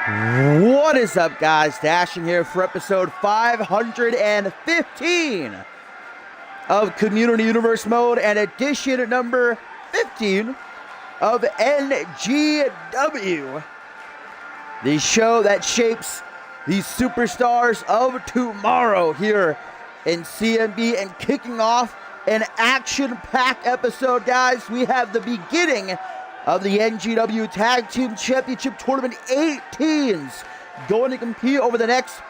What is up, guys? Dashing here for episode 515 of Community Universe Mode and edition number 15 of NGW, the show that shapes the superstars of tomorrow here in CMV. And kicking off an action-packed episode, guys, we have the beginning of the NGW Tag Team Championship Tournament. 8 teams going to compete over the next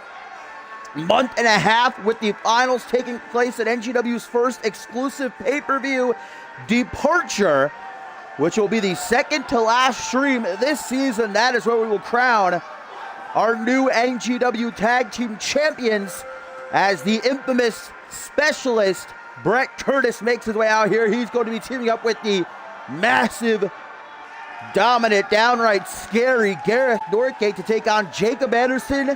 month and a half, with the finals taking place at NGW's first exclusive pay-per-view, Departure, which will be the second to last stream this season. That is where we will crown our new NGW Tag Team Champions, as the infamous specialist Brett Curtis makes his way out here. He's going to be teaming up with the massive, dominant, downright scary Gareth Northgate to take on Jacob Anderson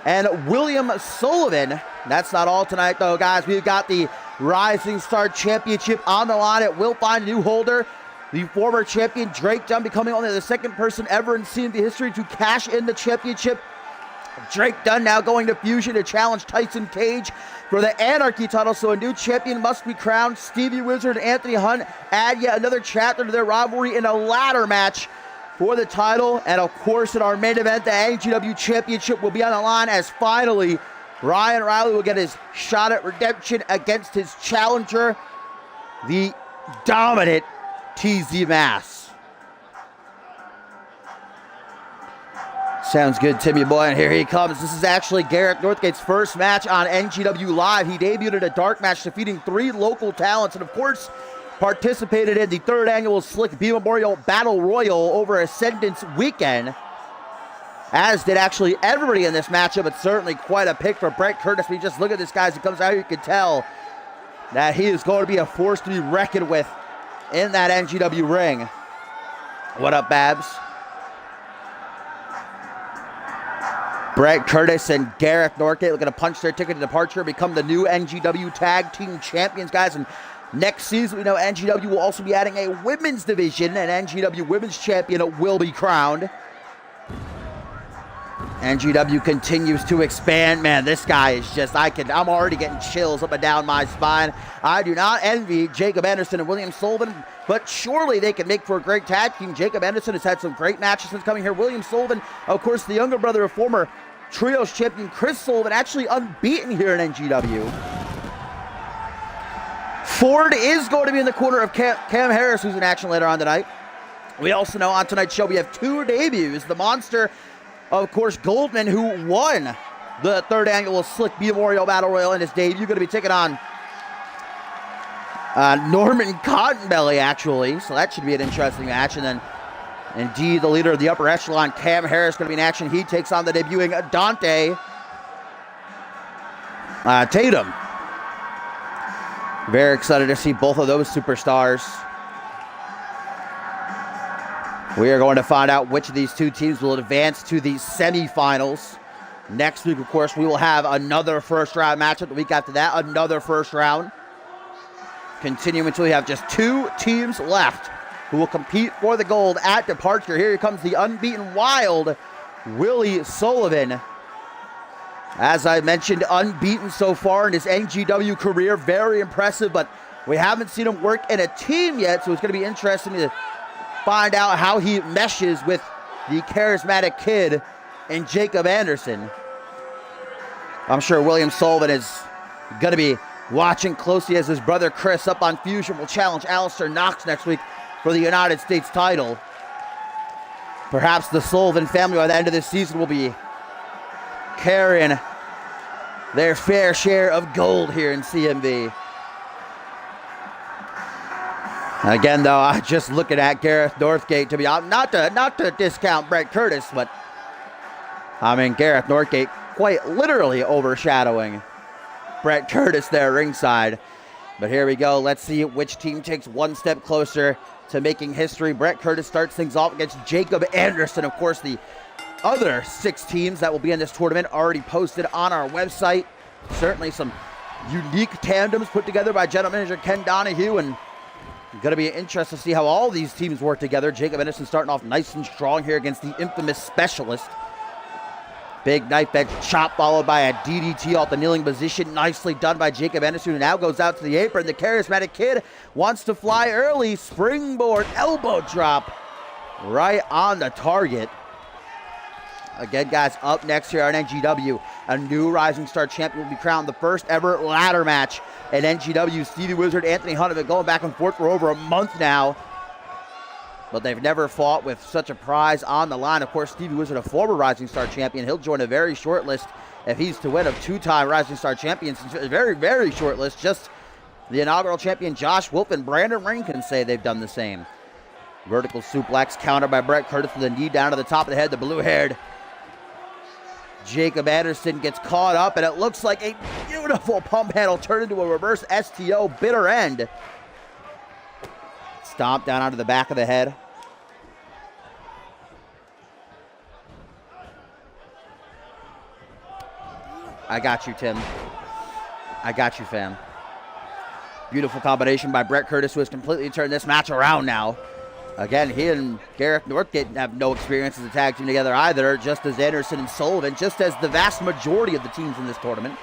and William Sullivan. That's not all tonight, though, guys. We've got the Rising Star Championship on the line. It will find a new holder. The former champion Drake Dunn becoming only the second person ever in CMV history to cash in the championship. Drake Dunn now going to Fusion to challenge Tyson Cage for the Anarchy title, so a new champion must be crowned. Stevie Wizard and Anthony Hunt add yet another chapter to their rivalry in a ladder match for the title. And of course, in our main event, the NGW Championship will be on the line, as finally Ryan Riley will get his shot at redemption against his challenger, the dominant TZ Mass. Sounds good, Timmy boy, and here he comes. This is actually Gareth Northgate's first match on NGW Live. He debuted at a dark match, defeating 3 local talents, and of course, participated in the 3rd annual Slick B Memorial Battle Royal over Ascendance Weekend, as did actually everybody in this matchup. It's certainly quite a pick for Brett Curtis. When you just look at this guy as he comes out, you can tell that he is going to be a force to be reckoned with in that NGW ring. What up, Babs? Brett Curtis and Gareth Northgate looking to punch their ticket to Departure, become the new NGW Tag Team Champions, guys. And next season, we know NGW will also be adding a women's division, and NGW Women's Champion will be crowned. NGW continues to expand. Man, this guy is just, I'm already getting chills up and down my spine. I do not envy Jacob Anderson and William Sullivan, but surely they can make for a great tag team. Jacob Anderson has had some great matches since coming here. William Sullivan, of course, the younger brother of former Trios champion Chris Sullivan, actually unbeaten here in NGW. Ford is going to be in the corner of Cam Harris, who's in action later on tonight. We also know on tonight's show we have 2 debuts. The monster, of course, Goldman, who won the 3rd annual Slick B Memorial Battle Royal in his debut, going to be taking on Norman Cottonbelly, actually. So that should be an interesting match. And then, indeed, the leader of the upper echelon, Cam Harris, going to be in action. He takes on the debuting Dante Tatum. Very excited to see both of those superstars. We are going to find out which of these 2 teams will advance to the semifinals. Next week, of course, we will have another first round matchup. The week after that, another first round. Continue until we have just 2 teams left who will compete for the gold at Departure. Here comes the unbeaten Wild, Willie Sullivan. As I mentioned, unbeaten so far in his NGW career. Very impressive, but we haven't seen him work in a team yet, so it's going to be interesting to find out how he meshes with the charismatic kid in Jacob Anderson. I'm sure William Sullivan is going to be watching closely as his brother Chris up on Fusion will challenge Alistair Knox next week for the United States title. Perhaps the Sullivan family by the end of this season will be carrying their fair share of gold here in CMV. Again, though, I'm just looking at Gareth Northgate, to be honest, not to discount Brett Curtis, but I mean, Gareth Northgate quite literally overshadowing Brett Curtis there ringside. But here we go. Let's see which team takes one step closer to making history. Brett Curtis starts things off against Jacob Anderson. Of course, the other 6 teams that will be in this tournament already posted on our website. Certainly some unique tandems put together by general manager Ken Donahue, and going to be interesting to see how all these teams work together. Jacob Anderson starting off nice and strong here against the infamous specialist. Big knife edge chop followed by a DDT off the kneeling position. Nicely done by Jacob Anderson, who now goes out to the apron. The charismatic kid wants to fly early. Springboard elbow drop right on the target. Again, guys, up next here on NGW, a new Rising Star champion will be crowned. The first ever ladder match at NGW. Stevie Wizard, Anthony Hunt have been going back and forth for over a month now, but they've never fought with such a prize on the line. Of course, Stevie Wizard, a former Rising Star champion, he'll join a very short list if he's to win of two-time Rising Star champions. A very, very short list. Just the inaugural champion Josh Wolf and Brandon Ring can say they've done the same. Vertical suplex countered by Brett Curtis with a knee down to the top of the head. The blue-haired Jacob Anderson gets caught up, and it looks like a beautiful pump handle turned into a reverse STO bitter end. Stomp down onto the back of the head. I got you, Tim. I got you, fam. Beautiful combination by Brett Curtis, who has completely turned this match around now. Again, he and Gareth Northgate have no experience as a tag team together either, just as Anderson and Sullivan, just as the vast majority of the teams in this tournament.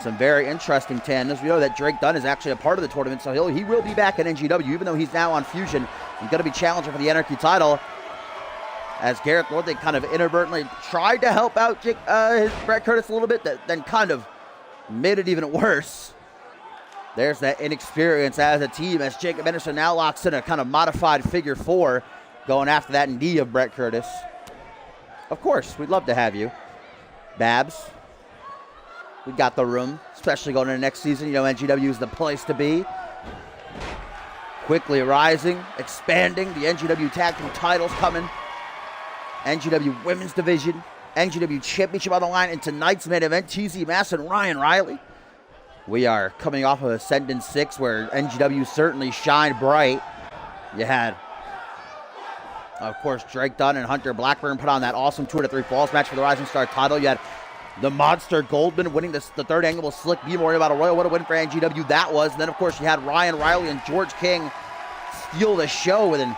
Some very interesting tandems. We know that Drake Dunn is actually a part of the tournament, so he will be back at NGW, even though he's now on Fusion. He's going to be challenging for the Anarchy title, as Gareth Northgate kind of inadvertently tried to help out Brett Curtis a little bit, then kind of made it even worse. There's that inexperience as a team, as Jacob Anderson now locks in a kind of modified figure four, going after that knee of Brett Curtis. Of course, we'd love to have you, Babs. We got the room, especially going into next season. You know, NGW is the place to be. Quickly rising, expanding. The NGW Tag Team titles coming. NGW Women's Division. NGW Championship on the line. And tonight's main event, TZ Mass and Ryan Riley. We are coming off of Ascendant 6, where NGW certainly shined bright. You had, of course, Drake Dunn and Hunter Blackburn put on that awesome 2 out of 3 falls match for the Rising Star title. You had the Monster Goldman winning the third annual Slick Memorial Battle Royal. What a win for NGW that was. And then, of course, you had Ryan Riley and George King steal the show with an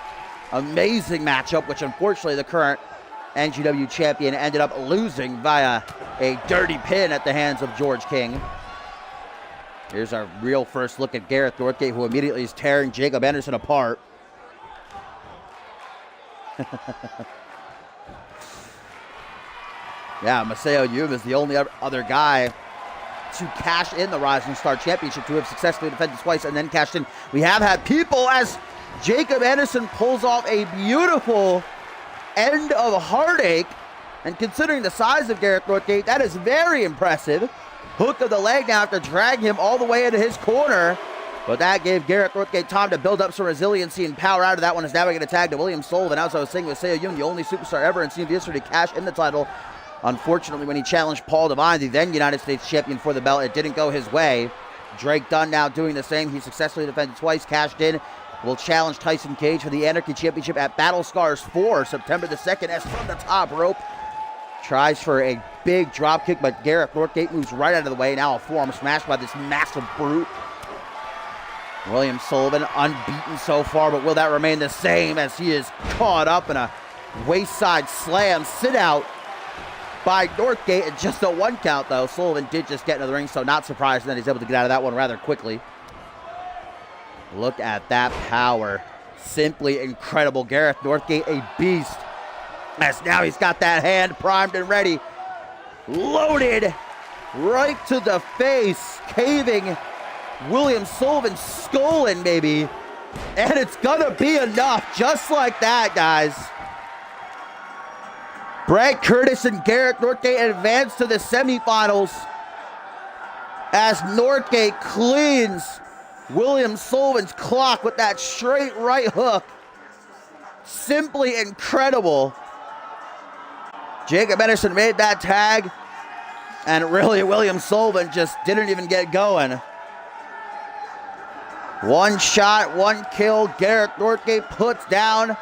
amazing matchup, which unfortunately the current NGW champion ended up losing via a dirty pin at the hands of George King. Here's our real first look at Gareth Northgate, who immediately is tearing Jacob Anderson apart. Yeah, Masao Yuma is the only other guy to cash in the Rising Star Championship, to have successfully defended twice and then cashed in. We have had people, as Jacob Anderson pulls off a beautiful end of Heartache. And considering the size of Gareth Northgate, that is very impressive. Hook of the leg now after dragging him all the way into his corner. But that gave Gareth Northgate time to build up some resiliency and power out of that one. Is now going to tag to William Sullivan. As I was saying with Seo Yoon, the only superstar ever in CMV history to cash in the title. Unfortunately, when he challenged Paul Devine, the then United States champion, for the belt, it didn't go his way. Drake Dunn now doing the same. He successfully defended twice, cashed in. Will challenge Tyson Cage for the Anarchy Championship at Battle Scars 4, September the 2nd, as from the top rope. Tries for a big drop kick, but Gareth Northgate moves right out of the way. Now a forearm smash by this massive brute. William Sullivan unbeaten so far, but will that remain the same as he is caught up in a wayside slam sit out by Northgate at just a 1 count, though. Sullivan did just get into the ring, so not surprised that he's able to get out of that one rather quickly. Look at that power. Simply incredible. Gareth Northgate, a beast. As now he's got that hand primed and ready. Loaded right to the face. Caving William Sullivan's skull in, baby. And it's gonna be enough. Just like that, guys. Brett Curtis and Gareth Northgate advance to the semifinals, as Northgate cleans William Sullivan's clock with that straight right hook. Simply incredible. Jacob Anderson made that tag, and really William Sullivan just didn't even get going. 1 shot, 1 kill. Gareth Northgate puts down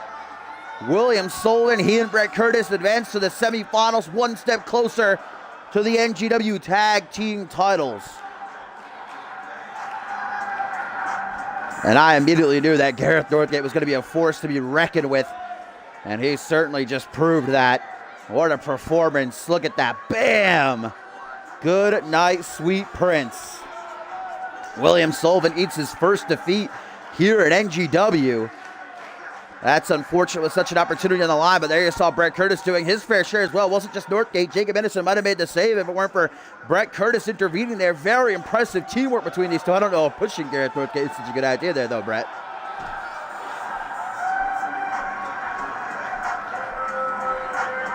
William Sullivan. He and Brett Curtis advance to the semifinals, 1 step closer to the NGW Tag Team titles. And I immediately knew that Gareth Northgate was going to be a force to be reckoned with, and he certainly just proved that. What a performance. Look at that. Bam! Good night, sweet prince. William Sullivan eats his first defeat here at NGW. That's unfortunate with such an opportunity on the line, but there you saw Brett Curtis doing his fair share as well. It wasn't just Northgate. Jacob Anderson might have made the save if it weren't for Brett Curtis intervening there. Very impressive teamwork between these two. I don't know if pushing Gareth Northgate is such a good idea there, though, Brett.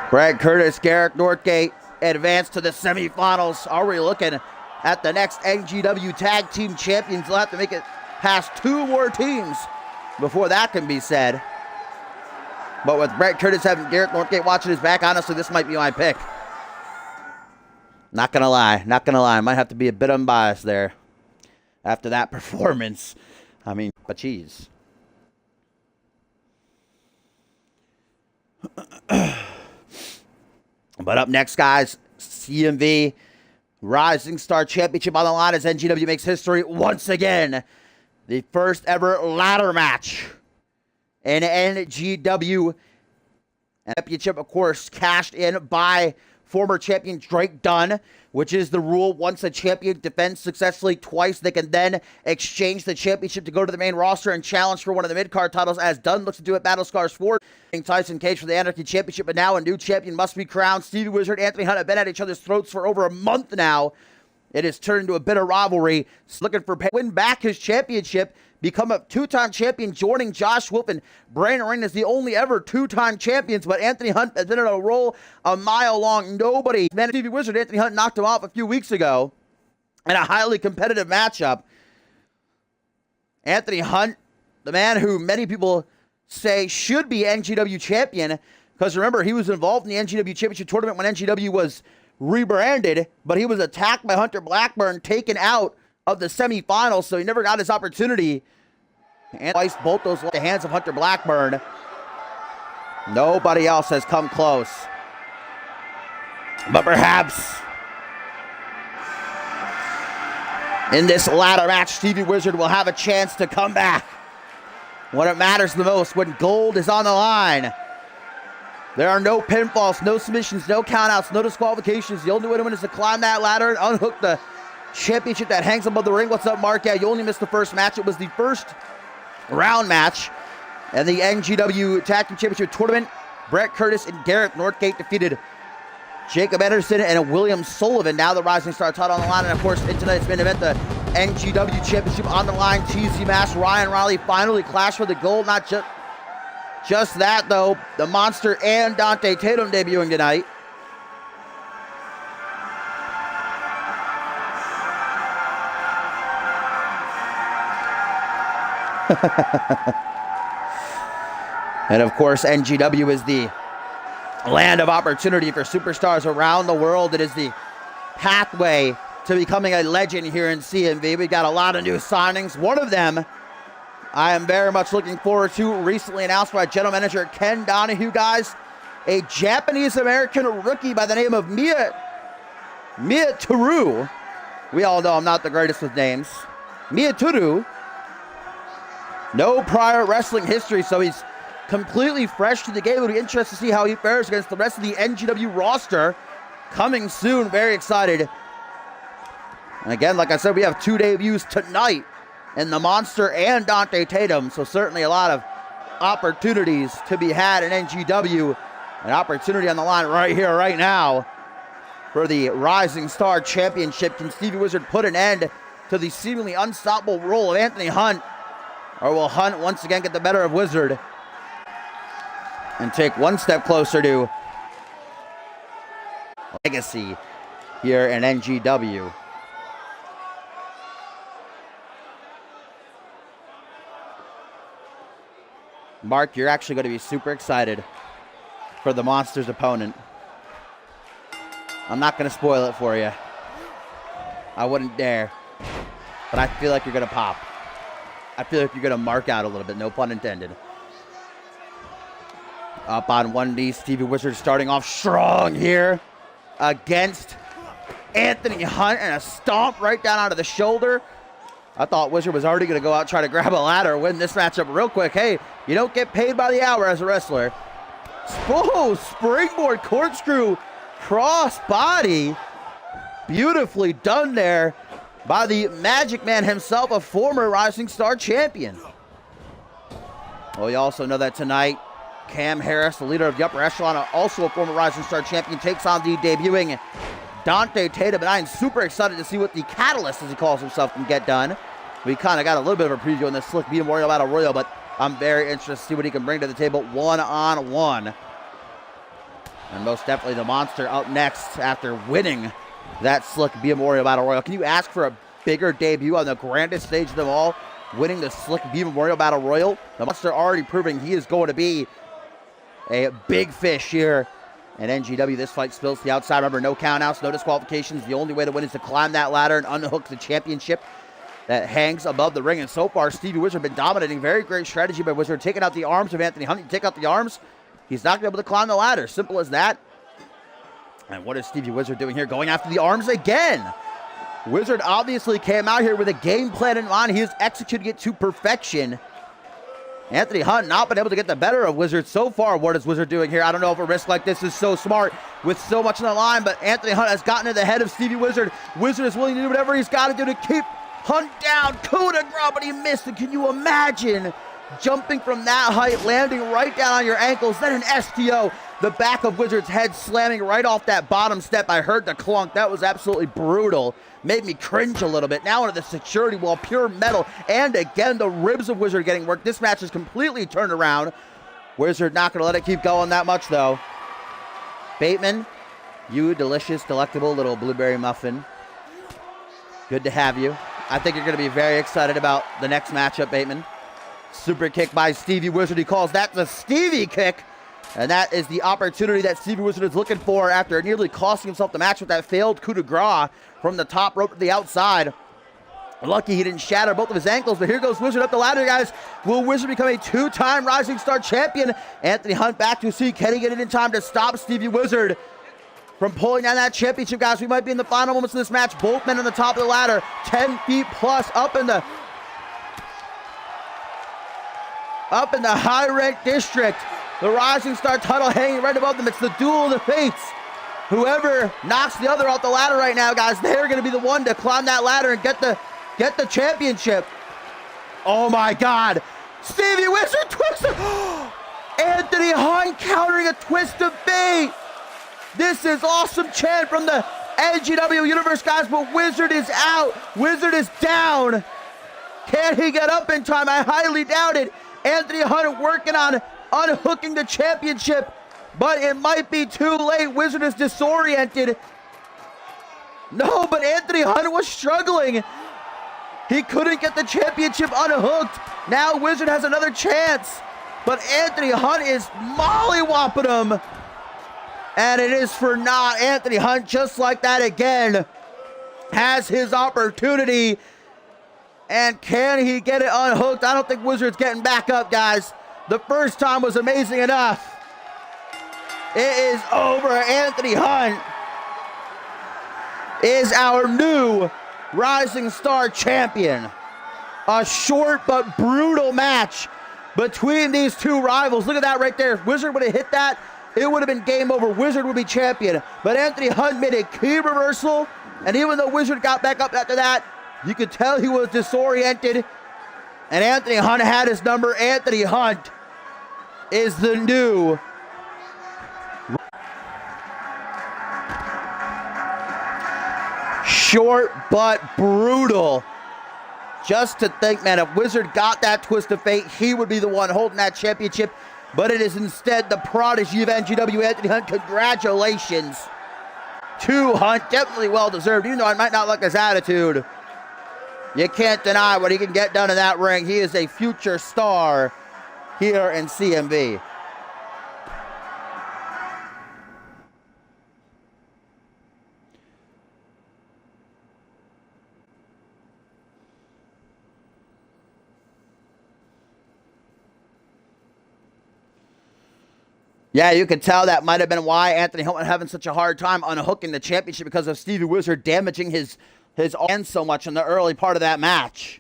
Brett Curtis, Gareth Northgate advance to the semifinals. Are we looking at the next NGW Tag Team Champions? They'll have to make it past 2 more teams before that can be said. But with Brett Curtis having Gareth Northgate watching his back, honestly, this might be my pick. Not gonna lie. I might have to be a bit unbiased there after that performance. I mean, but geez. But up next, guys, CMV Rising Star Championship on the line as NGW makes history once again. The first ever ladder match in NGW Championship, of course, cashed in by former champion Drake Dunn, which is the rule. Once a champion defends successfully twice, they can then exchange the championship to go to the main roster and challenge for one of the mid-card titles, as Dunn looks to do at Battle Scars 4. Tyson Cage for the Anarchy Championship, but now a new champion must be crowned. Stevie Wizard, Anthony Hunt have been at each other's throats for over a month now. It has turned into a bitter rivalry. Looking for win back his championship, become a 2-time champion, joining Josh Wolf and Brandon Rain as the only ever 2-time champions. But Anthony Hunt has been on a roll a mile long. Nobody. Man, Stevie Wizard, Anthony Hunt knocked him off a few weeks ago in a highly competitive matchup. Anthony Hunt, the man who many people say should be NGW champion, because remember, he was involved in the NGW Championship Tournament when NGW was rebranded, but he was attacked by Hunter Blackburn, taken out of the semifinals, so he never got his opportunity. And twice, both those at the hands of Hunter Blackburn. Nobody else has come close. But perhaps in this ladder match, Stevie Wizard will have a chance to come back when it matters the most, when gold is on the line. There are no pinfalls, no submissions, no countouts, no disqualifications. The only way to win is to climb that ladder and unhook the championship that hangs above the ring. What's up, Mark? Yeah, you only missed the first match. It was the first round match and the NGW Tag Team Championship Tournament. Brett Curtis and Gareth Northgate defeated Jacob Anderson and William Sullivan. Now the Rising Star title on the line. And of course, in tonight's main event, the NGW Championship on the line. TC Mass, Ryan Riley finally clashed for the gold. Not just that, though. The Monster and Dante Tatum debuting tonight. And of course, NGW is the land of opportunity for superstars around the world. It is the pathway to becoming a legend here in CMV. We got a lot of new signings. One of them I am very much looking forward to, recently announced by General Manager Ken Donahue, guys. A Japanese-American rookie by the name of Mia Turu. We all know I'm not the greatest with names. Mia Turu. No prior wrestling history, so he's completely fresh to the game. It'll be interesting to see how he fares against the rest of the NGW roster. Coming soon, very excited. And again, like I said, we have 2 debuts tonight in the Monster and Dante Tatum, so certainly a lot of opportunities to be had in NGW. An opportunity on the line right here, right now, for the Rising Star Championship. Can Stevie Wizard put an end to the seemingly unstoppable role of Anthony Hunt? Or will Hunt once again get the better of Wizard and take one step closer to legacy here in NGW? Mark, you're actually going to be super excited for the Monster's opponent. I'm not going to spoil it for you. I wouldn't dare. But I feel like you're going to pop. I feel like you're going to mark out a little bit, no pun intended. Up on one knee, Stevie Wizard starting off strong here against Anthony Hunt, and a stomp right down onto the shoulder. I thought Wizard was already going to go out and try to grab a ladder, win this matchup real quick. Hey, you don't get paid by the hour as a wrestler. Oh, springboard corkscrew cross body. Beautifully done there by the Magic Man himself, a former Rising Star champion. Well, you also know that tonight, Cam Harris, the leader of the upper echelon, also a former Rising Star champion, takes on the debuting Dante Tatum, and I am super excited to see what the Catalyst, as he calls himself, can get done. We kind of got a little bit of a preview in this Slick B Memorial Battle Royal, but I'm very interested to see what he can bring to the table one-on-one. And most definitely the Monster up next after winning that Slick B Memorial Battle Royal. Can you ask for a bigger debut on the grandest stage of them all, winning the Slick B Memorial Battle Royal? The Monster already proving he is going to be a big fish here. And NGW, this fight spills to the outside. Remember, no countouts, no disqualifications. The only way to win is to climb that ladder and unhook the championship that hangs above the ring. And so far, Stevie Wizard been dominating. Very great strategy by Wizard, taking out the arms of Anthony Hunt. You take out the arms, he's not going to be able to climb the ladder. Simple as that. And what is Stevie Wizard doing here? Going after the arms again. Wizard obviously came out here with a game plan in mind. He is executing it to perfection. Anthony Hunt not been able to get the better of Wizard so far. What is Wizard doing here? I don't know if a risk like this is so smart with so much on the line, but Anthony Hunt has gotten to the head of Stevie Wizard. Wizard is willing to do whatever he's got to do to keep Hunt down. Coup de grace, but he missed. And can you imagine jumping from that height, landing right down on your ankles, then an STO, the back of Wizard's head slamming right off that bottom step. I heard the clunk. That was absolutely brutal. Made me cringe a little bit. Now into the security wall, pure metal. And again, the ribs of Wizard getting worked. This match is completely turned around. Wizard not going to let it keep going that much, though. Bateman, you delicious, delectable little blueberry muffin. Good to have you. I think you're going to be very excited about the next matchup, Bateman. Super kick by Stevie Wizard. He calls that the Stevie kick. And that is the opportunity that Stevie Wizard is looking for after nearly costing himself the match with that failed coup de grace from the top rope to the outside. Lucky he didn't shatter both of his ankles, but here goes Wizard up the ladder, guys. Will Wizard become a two-time Rising Star champion? Anthony Hunt back to see, can he get it in time to stop Stevie Wizard from pulling down that championship, guys? We might be in the final moments of this match. Both men on the top of the ladder, 10 feet plus up in the high-ranked district. The Rising Star title hanging right above them. It's the duel of the fates. Whoever knocks the other off the ladder right now, guys, they're going to be the one to climb that ladder and get the championship. Oh, my God. Stevie Wizard twisted. Anthony Hunt countering a twist of fate. This is awesome chant from the NGW universe, guys, but Wizard is out. Wizard is down. Can he get up in time? I highly doubt it. Anthony Hunt working on unhooking the championship, but it might be too late. Wizard is disoriented. No, but Anthony Hunt was struggling. He couldn't get the championship unhooked. Now Wizard has another chance, but Anthony Hunt is mollywopping him. And it is for naught. Anthony Hunt, just like that again, has his opportunity. And can he get it unhooked? I don't think Wizard's getting back up, guys. The first time was amazing enough. It is over. Anthony Hunt is our new Rising Star champion. A short but brutal match between these two rivals. Look at that right there. If Wizard would have hit that, it would have been game over. Wizard would be champion. But Anthony Hunt made a key reversal. And even though Wizard got back up after that, you could tell he was disoriented. And Anthony Hunt had his number. Anthony Hunt is the new short but brutal. Just to think, man, if Wizard got that twist of fate, he would be the one holding that championship. But it is instead the prodigy of NGW, Anthony Hunt. Congratulations to Hunt. Definitely well-deserved, even though I might not like his attitude. You can't deny what he can get done in that ring. He is a future star here in CMV. Yeah, you could tell that might have been why Anthony Hunt was having such a hard time unhooking the championship, because of Stevie Wizard damaging his arm so much in the early part of that match.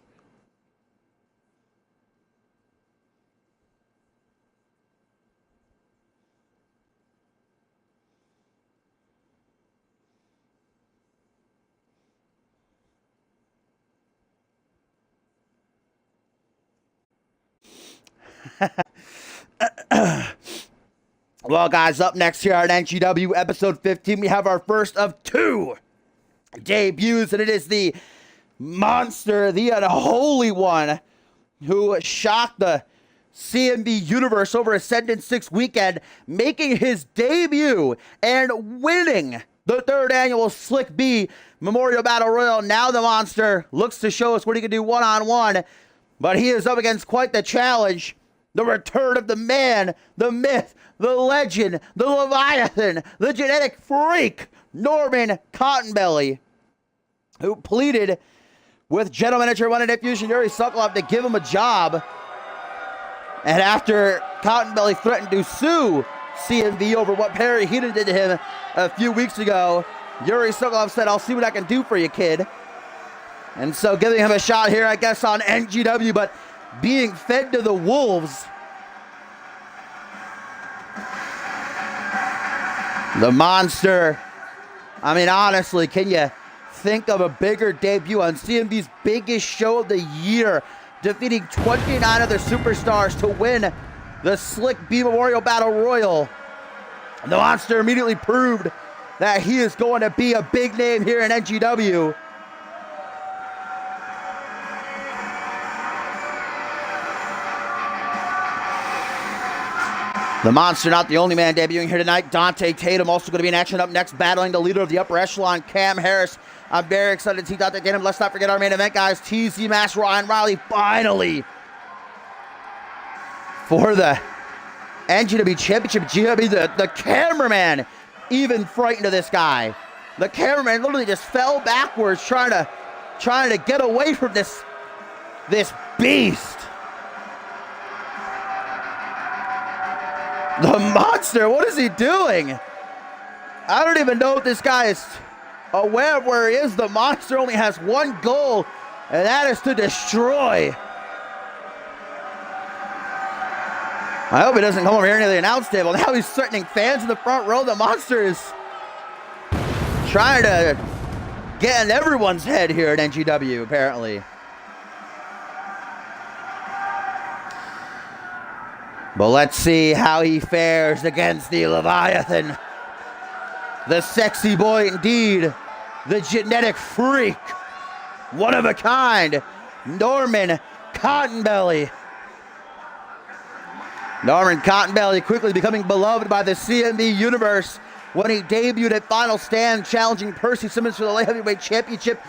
Well, guys, up next here on NGW episode 15, we have our first of 2 debuts, and it is the monster, the unholy one, who shocked the CMV universe over Ascendant 6 weekend, making his debut and winning the 3rd annual Slick B Memorial Battle Royal. Now the monster looks to show us what he can do one-on-one, but he is up against quite the challenge. The return of the man, the myth, the legend, the Leviathan, the genetic freak, Norman Cottonbelly, who pleaded with General Manager 1 and Infusion Yuri Sokolov to give him a job. And after Cottonbelly threatened to sue CMV over what Perry Heenan did to him a few weeks ago, Yuri Sokolov said, "I'll see what I can do for you, kid." And so giving him a shot here, I guess, on NGW, but being fed to the wolves. The monster. I mean, honestly, can you think of a bigger debut on CMV's biggest show of the year, defeating 29 other superstars to win the Slick B Memorial Battle Royal? The monster immediately proved that he is going to be a big name here in NGW. The monster not the only man debuting here tonight. Dante Tatum also going to be in action up next, battling the leader of the upper echelon, Cam Harris. I'm very excited to see Dante Tatum. Let's not forget our main event, guys. TZ Mass Ryan Riley finally for the NGW Championship. The cameraman even frightened of this guy. The cameraman literally just fell backwards trying to get away from this beast. The monster, what is he doing? I don't even know if this guy is aware of where he is. The monster only has one goal, and that is to destroy. I hope he doesn't come over here near the announce table. Now he's threatening fans in the front row. The monster is trying to get in everyone's head here at NGW, apparently. But let's see how he fares against the Leviathan. The sexy boy indeed. The genetic freak. One of a kind. Norman Cottonbelly. Norman Cottonbelly quickly becoming beloved by the CMV universe when he debuted at Final Stand, challenging Percy Simmons for the light heavyweight championship.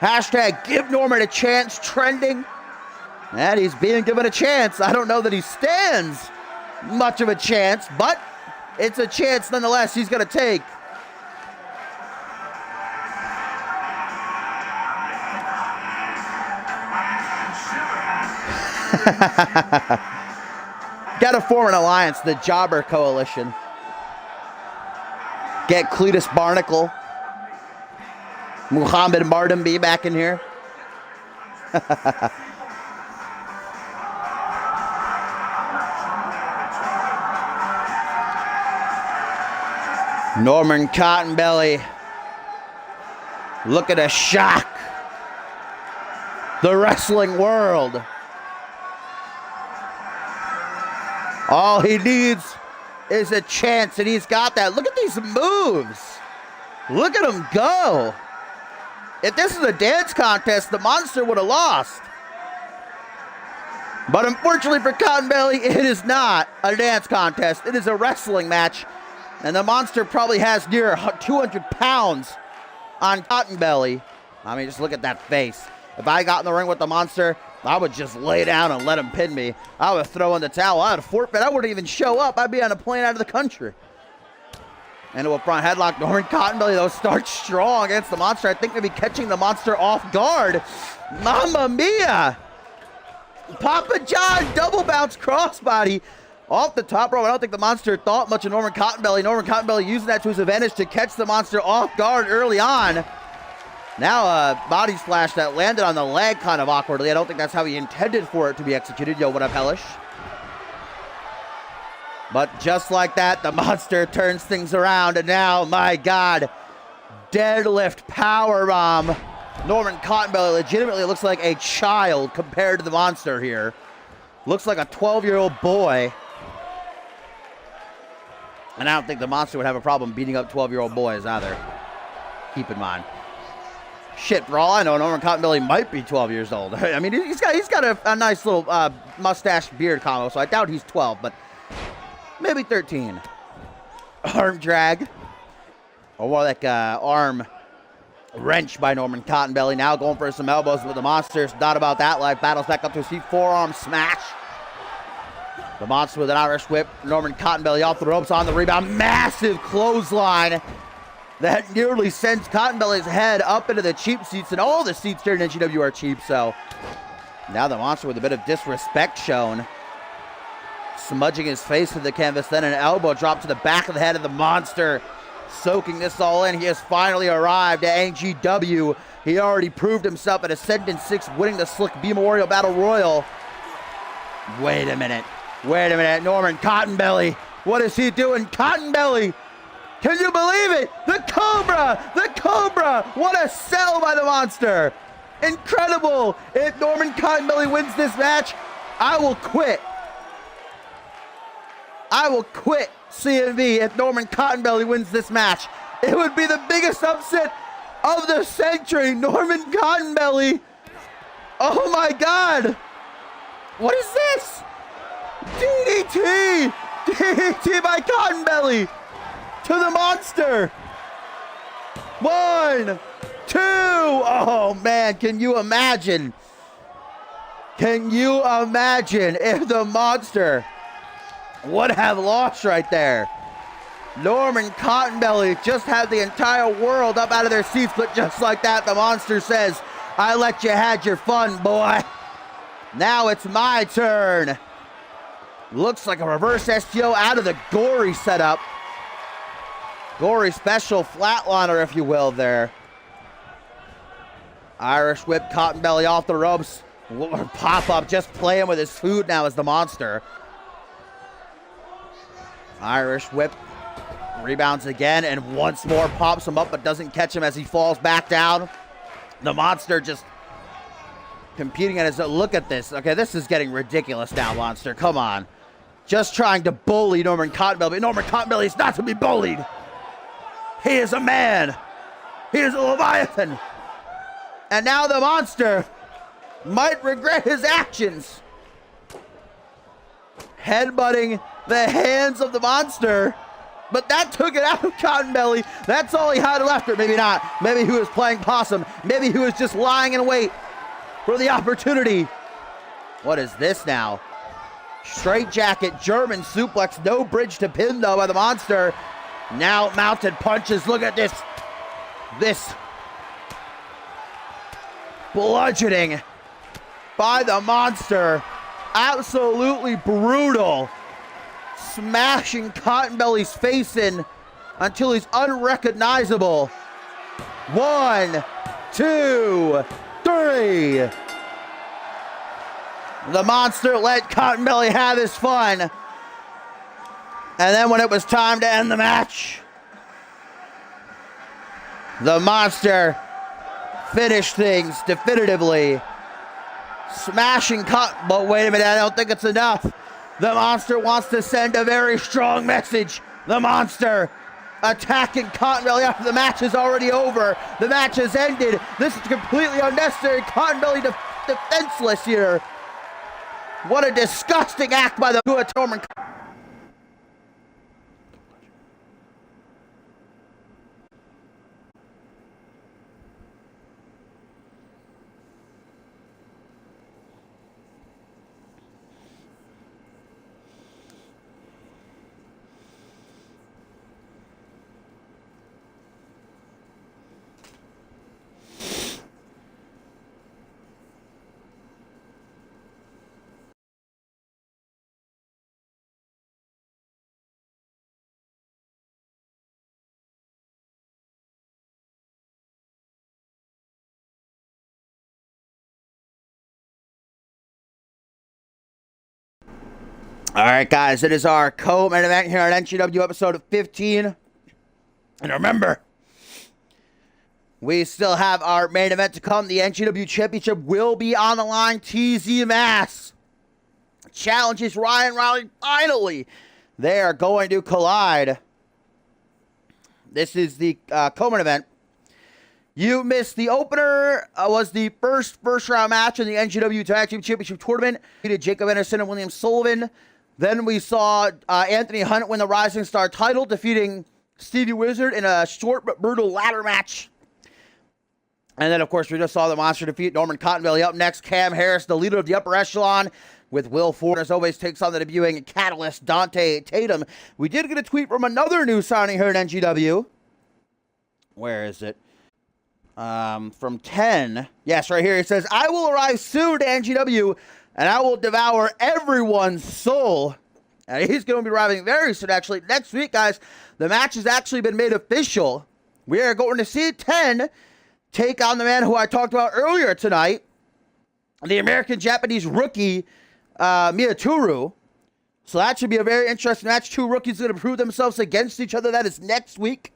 Hashtag give Norman a chance trending. And he's being given a chance. I don't know that he stands much of a chance, but it's a chance nonetheless he's going to take. Got to form an alliance, the Jobber Coalition. Get Cletus Barnacle, Muhammad Mardambi back in here. Norman Cottonbelly looking to shock the wrestling world. All he needs is a chance, and he's got that. Look at these moves. Look at him go. If this is a dance contest, the monster would have lost. But unfortunately for Cottonbelly, it is not a dance contest. It is a wrestling match. And the monster probably has near 200 pounds on Cottonbelly. I mean, just look at that face. If I got in the ring with the monster, I would just lay down and let him pin me. I would throw in the towel. I would forfeit. I wouldn't even show up. I'd be on a plane out of the country. Into a front headlock. Norman Cottonbelly, though, starts strong against the monster. I think maybe catching the monster off guard. Mamma mia! Papa John double bounce crossbody off the top rope. I don't think the monster thought much of Norman Cottonbelly. Norman Cottonbelly using that to his advantage to catch the monster off guard early on. Now a body splash that landed on the leg kind of awkwardly. I don't think that's how he intended for it to be executed. Yo, what up, Hellish? But just like that, the monster turns things around. And now, my God, deadlift powerbomb. Norman Cottonbelly legitimately looks like a child compared to the monster here. Looks like a 12-year-old boy. And I don't think the Monster would have a problem beating up 12-year-old boys either. Keep in mind. Shit, for all I know, Norman Cottonbelly might be 12 years old. I mean, he's got a nice little mustache beard combo, so I doubt he's 12, but maybe 13. Arm drag. Or more like arm wrench by Norman Cottonbelly. Now going for some elbows with the Monster's not about that life. Battles back up to his feet. Forearm smash. The Monster with an Irish whip. Norman Cottonbelly off the ropes on the rebound. Massive clothesline that nearly sends Cottonbelly's head up into the cheap seats. And all the seats here in NGW are cheap, so now the Monster with a bit of disrespect shown. Smudging his face to the canvas. Then an elbow drop to the back of the head of the Monster. Soaking this all in. He has finally arrived at NGW. He already proved himself at Ascendant 6, winning the Slick B Memorial Battle Royal. Wait a minute. Norman Cottonbelly. What is he doing? Cottonbelly. Can you believe it? The Cobra. What a sell by the Monster. Incredible. If Norman Cottonbelly wins this match, I will quit. CMV if Norman Cottonbelly wins this match. It would be the biggest upset of the century. Norman Cottonbelly. Oh my God. What is this? DDT. DDT by Cottonbelly to the Monster. 1, 2. Oh man, can you imagine? If the Monster would have lost right there? Norman Cottonbelly just had the entire world up out of their seats, but just like that, the Monster says, I let you had your fun, boy. Now it's my turn. Looks like a reverse STO out of the Gory setup. Gory special flatliner, if you will, there. Irish whip, Cottonbelly off the ropes. Pop-up just playing with his food now as the Monster. Irish whip, rebounds again, and once more pops him up, but doesn't catch him as he falls back down. The Monster just competing at his... Look at this. Okay, this is getting ridiculous now, Monster. Come on. Just trying to bully Norman Cottonbelly. But Norman Cottonbelly is not to be bullied. He is a man. He is a Leviathan. And now the Monster might regret his actions. Headbutting the hands of the Monster. But that took it out of Cottonbelly. That's all he had left. Or maybe not. Maybe he was playing possum. Maybe he was just lying in wait for the opportunity. What is this now? Straight jacket, German suplex. No bridge to pin, though, by the Monster. Now mounted punches. Look at this. This bludgeoning by the Monster. Absolutely brutal. Smashing Cottonbelly's face in until he's unrecognizable. 1, 2, 3. The Monster let Cottonbelly have his fun. And then when it was time to end the match, the Monster finished things definitively. Smashing but wait a minute, I don't think it's enough. The Monster wants to send a very strong message. The Monster attacking Cottonbelly after the match is already over. The match has ended. This is completely unnecessary. Cottonbelly defenseless here. What a disgusting act by the Norman. All right, guys, it is our co-main event here on NGW episode 15. And remember, we still have our main event to come. The NGW Championship will be on the line. TZ Mass challenges Ryan Riley. Finally, they are going to collide. This is the co-main event. You missed the opener. Was the first round match in the NGW Tag Team Championship Tournament. We did Jacob Anderson and William Sullivan. Then we saw Anthony Hunt win the Rising Star title, defeating Stevie Wizard in a short but brutal ladder match. And then, of course, we just saw the Monster defeat Norman Cottonbelly. Up next, Cam Harris, the leader of the upper echelon, with Will Ford, as always, takes on the debuting Catalyst, Dante Tatum. We did get a tweet from another new signing here at NGW. Where is it? From 10. Yes, right here. It says, I will arrive soon to NGW, and I will devour everyone's soul. And he's going to be arriving very soon, actually. Next week, guys, the match has actually been made official. We are going to see 10 take on the man who I talked about earlier tonight, the American-Japanese rookie, Miyaturu. So that should be a very interesting match. Two rookies going to prove themselves against each other. That is next week.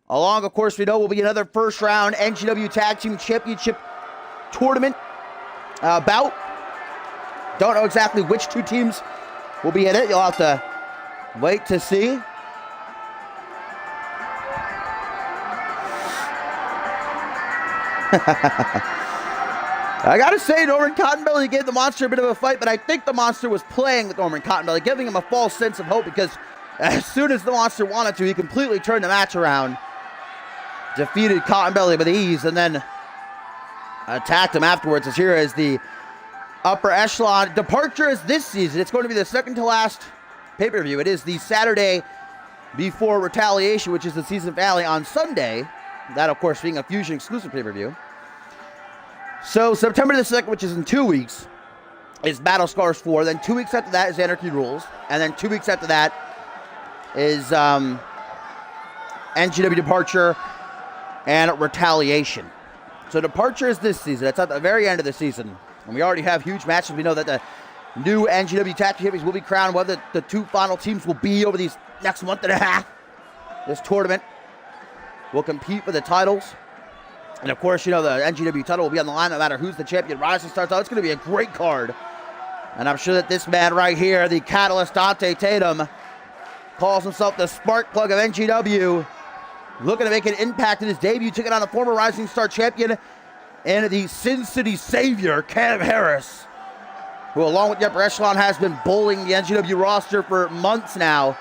Along, of course, we know will be another first-round NGW Tag Team Championship Tournament bout. Don't know exactly which two teams will be in it. You'll have to wait to see. I gotta say, Norman Cottonbelly gave the Monster a bit of a fight, but I think the Monster was playing with Norman Cottonbelly, giving him a false sense of hope, because as soon as the Monster wanted to, he completely turned the match around, defeated Cottonbelly with ease, and then attacked him afterwards. As here is the upper echelon departure is this season. It's going to be the second to last pay-per-view. It is the Saturday before Retaliation, which is the season finale on Sunday. That, of course, being a Fusion exclusive pay-per-view. So September the 2nd, which is in 2 weeks, is Battle Scars 4. Then 2 weeks after that is Anarchy Rules. And then 2 weeks after that is NGW Departure and Retaliation. So Departure is this season. It's at the very end of the season. And we already have huge matches. We know that the new NGW Tag Team Champions will be crowned. Whether the two final teams will be over these next month and a half. This tournament will compete for the titles. And of course, you know, the NGW title will be on the line no matter who's the champion. Rising starts out. It's going to be a great card. And I'm sure that this man right here, the Catalyst Dante Tatum, calls himself the spark plug of NGW. Looking to make an impact in his debut, taking on the former Rising Star champion and the Sin City Savior, Cam Harris, who along with the upper echelon has been bullying the NGW roster for months now.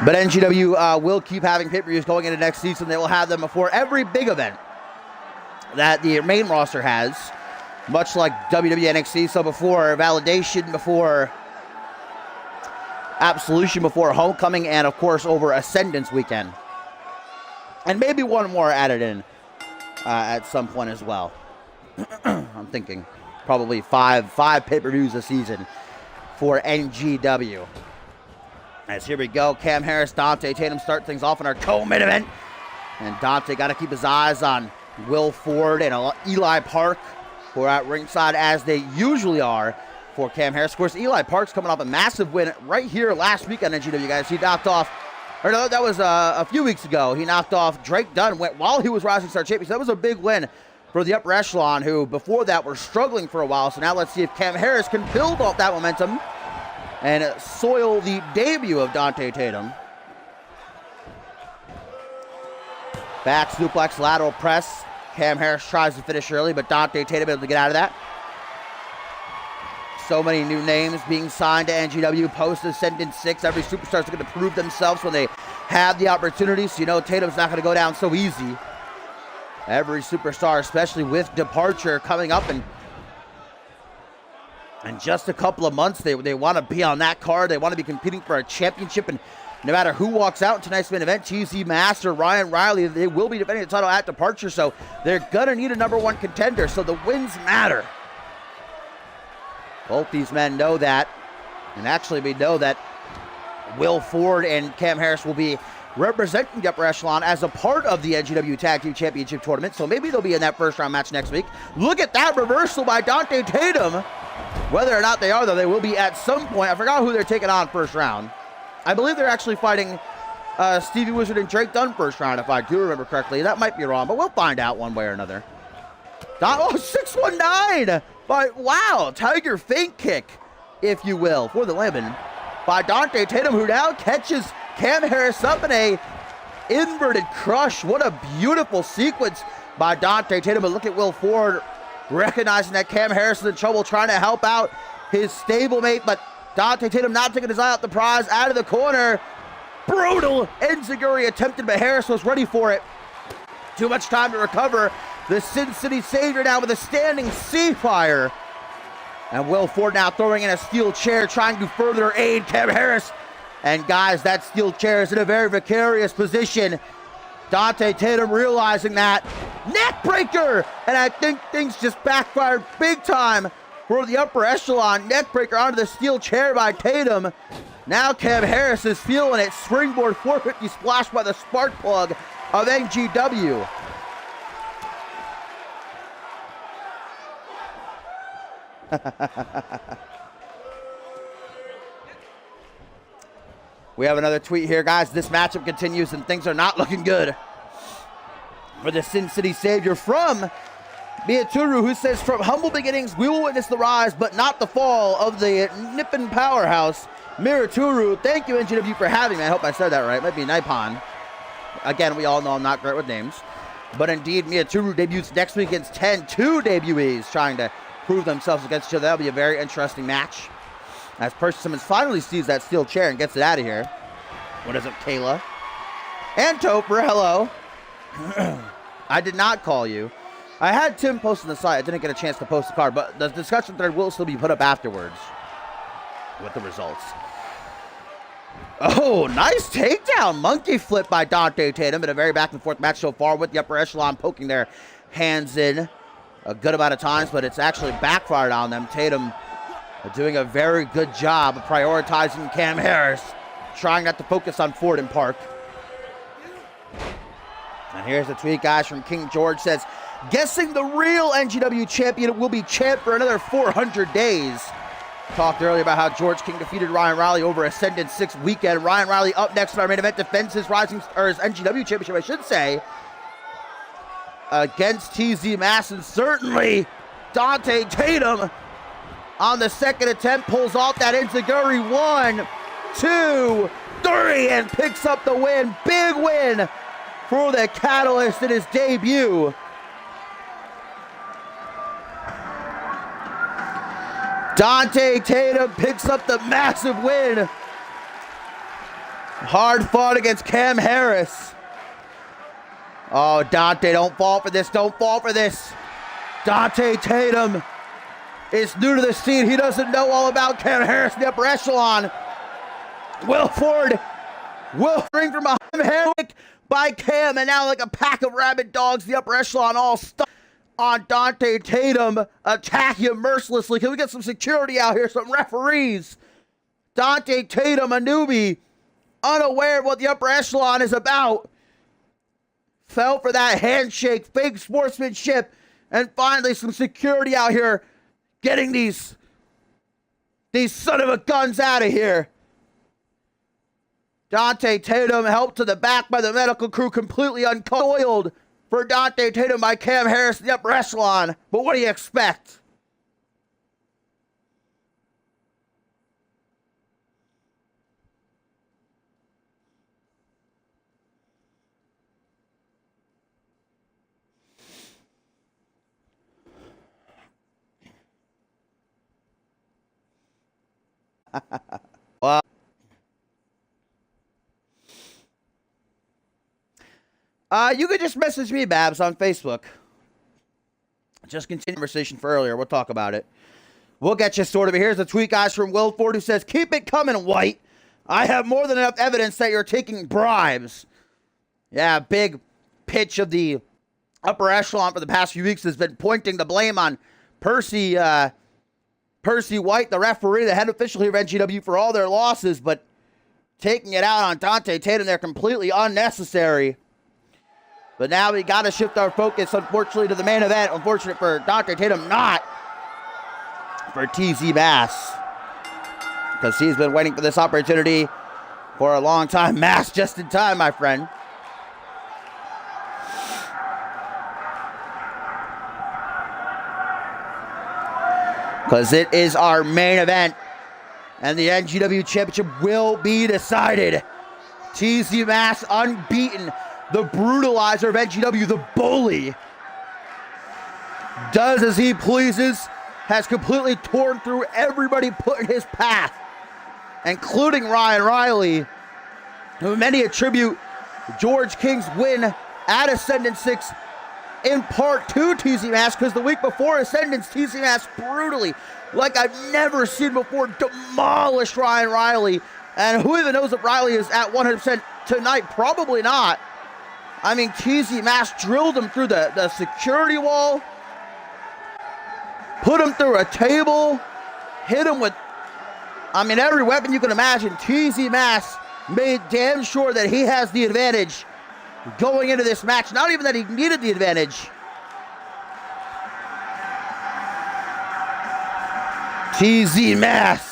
But NGW will keep having pay-per-views going into next season. They will have them before every big event that the main roster has, much like WWE NXT. So before Validation, before Absolution, before Homecoming, and of course over Ascendance weekend. And maybe one more added in at some point as well. I'm thinking probably five pay-per-views a season for NGW. As here we go, Cam Harris, Dante Tatum start things off in our co-main event. And Dante got to keep his eyes on Will Ford and Eli Park, who are at ringside as they usually are for Cam Harris. Of course, Eli Park's coming off a massive win right here last week on NGW, guys. He knocked off, or no, that was a few weeks ago. He knocked off Drake Dunn while he was Rising Star champion. So that was a big win for the upper echelon, who before that were struggling for a while. So now let's see if Cam Harris can build off that momentum and soil the debut of Dante Tatum. Back suplex, lateral press. Cam Harris tries to finish early, but Dante Tatum able to get out of that. So many new names being signed to NGW post Ascendant 6. Every superstar's going to prove themselves when they have the opportunity. So you know Tatum's not going to go down so easy. Every superstar, especially with Departure coming up in just a couple of months, they want to be on that card. They want to be competing for a championship. And no matter who walks out in tonight's main event, TZ Master, Ryan Riley, they will be defending the title at Departure. So they're going to need a number one contender. So the wins matter. Both these men know that. And actually, we know that Will Ford and Cam Harris will be representing the upper echelon as a part of the NGW Tag Team Championship Tournament. So maybe they'll be in that first round match next week. Look at that reversal by Dante Tatum. Whether or not they are, though, they will be at some point. I forgot who they're taking on first round. I believe they're actually fighting Stevie Wizard and Drake Dunn first round, if I do remember correctly. That might be wrong, but we'll find out one way or another. Oh, 619! But wow, Tiger feint kick, if you will, for the lemon by Dante Tatum, who now catches Cam Harris up in a inverted crush. What a beautiful sequence by Dante Tatum. But look at Will Ford recognizing that Cam Harris is in trouble, trying to help out his stablemate, but Dante Tatum not taking his eye off the prize, out of the corner. Brutal enziguri attempted, but Harris was ready for it. Too much time to recover. The Sin City Savior now with a standing C-Fire. And Will Ford now throwing in a steel chair, trying to further aid Cam Harris. And guys, that steel chair is in a very precarious position. Dante Tatum realizing that. Neck breaker! And I think things just backfired big time for the upper echelon. Neck breaker onto the steel chair by Tatum. Now Cam Harris is feeling it. Springboard 450 splash by the spark plug of NGW. We have another tweet here, guys. This matchup continues and things are not looking good for the Sin City Savior from Miyaturu, who says, from humble beginnings, we will witness the rise, but not the fall of the Nippon powerhouse, Miraturu. Thank you, NGW, for having me. I hope I said that right. It might be Nippon. Again, we all know I'm not great with names. But indeed, Miyaturu debuts next week against 2 debutees trying to prove themselves against each other. That'll be a very interesting match. As Percy Simmons finally sees that steel chair and gets it out of here. What is it, Kayla? And Topher, hello. I did not call you. I had Tim post on the site. I didn't get a chance to post the card, but the discussion thread will still be put up afterwards with the results. Oh, nice takedown. Monkey flip by Dante Tatum in a very back and forth match so far, with the upper echelon poking their hands in a good amount of times, but it's actually backfired on them. Tatum doing a very good job of prioritizing Cam Harris, trying not to focus on Ford and Park. And here's the tweet, guys, from King George. Says, guessing the real NGW champion will be champ for another 400 days. Talked earlier about how George King defeated Ryan Riley over Ascendant 6 weekend. Ryan Riley up next in our main event, defends his his NGW championship, I should say, against TZ Mass. And certainly Dante Tatum on the second attempt pulls off that enziguri. 1, 2, 3, and picks up the win. Big win for the Catalyst in his debut. Dante Tatum picks up the massive win. Hard fought against Cam Harris. Oh, Dante, don't fall for this. Don't fall for this. Dante Tatum is new to the scene. He doesn't know all about Cam Harris in the upper echelon. Will Ford will ring from behind him by Cam, and now like a pack of rabid dogs, the upper echelon all stuck on Dante Tatum, attack him mercilessly. Can we get some security out here, some referees? Dante Tatum, a newbie, unaware of what the upper echelon is about, fell for that handshake, fake sportsmanship, and finally some security out here getting these son of a guns out of here. Dante Tatum helped to the back by the medical crew, completely uncoiled for Dante Tatum by Cam Harris in the upper echelon. But what do you expect? Well, you could just message me, Babs, on Facebook. Just continue the conversation for earlier. We'll talk about it. We'll get you sorted. Here's a tweet, guys, from Will Ford, who says, keep it coming, White. I have more than enough evidence that you're taking bribes. Yeah, big pitch of the upper echelon for the past few weeks has been pointing the blame on Percy White, the referee, the head official here of NGW, for all their losses, but taking it out on Dante Tatum, they're completely unnecessary. But now we got to shift our focus, unfortunately, to the main event. Unfortunate for Dante Tatum, not for TZ Mass, because he's been waiting for this opportunity for a long time. Mass just in time, my friend. because it is our main event, and the NGW Championship will be decided. TZ Mass unbeaten, the brutalizer of NGW, the bully, does as he pleases, has completely torn through everybody put in his path, including Ryan Riley, who many attribute George King's win at Ascendant 6 in part to TZ Mass, because the week before Ascendance, TZ Mass brutally, like I've never seen before, demolished Ryan Riley. And who even knows if Riley is at 100% tonight? Probably not. I mean, TZ Mass drilled him through the security wall, put him through a table, hit him with, I mean, every weapon you can imagine. TZ Mass made damn sure that he has the advantage going into this match. Not even that he needed the advantage. TZ Mass